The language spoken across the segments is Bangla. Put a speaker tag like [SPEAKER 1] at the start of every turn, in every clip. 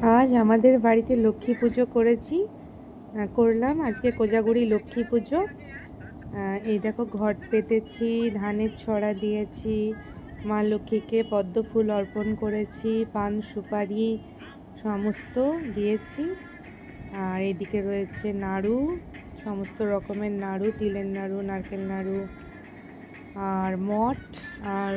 [SPEAKER 1] আজ আমাদের বাড়িতে লক্ষ্মী পুজো করলাম। আজকে কোজাগরি লক্ষ্মী পুজো। এই দেখো ঘট পেতেছি, ধানের ছড়া দিয়েছি, মা লক্ষ্মীকে পদ্ম ফুল অর্পণ করেছি, পান সুপারি সমস্ত দিয়েছি। আর এদিকে রয়েছে নাড়ু, সমস্ত রকমের নাড়ু, তিলের নাড়ু, নারকেল নাড়ু আর মঠ আর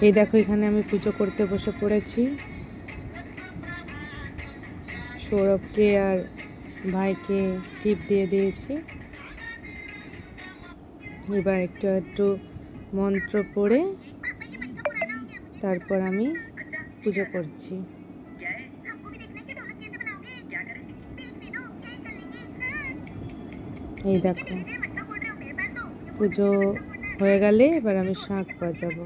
[SPEAKER 1] এই দেখো এখানে আমি পুজো করতে বসে পড়েছি। সৌরভকে আর ভাইকে টিপ দিয়ে দিয়েছি। এবার একটু একটু মন্ত্র পড়ে তারপর আমি পুজো করছি। এই দেখো পুজো হয়ে গেলে এবার আমি শাঁখ বাজাবো।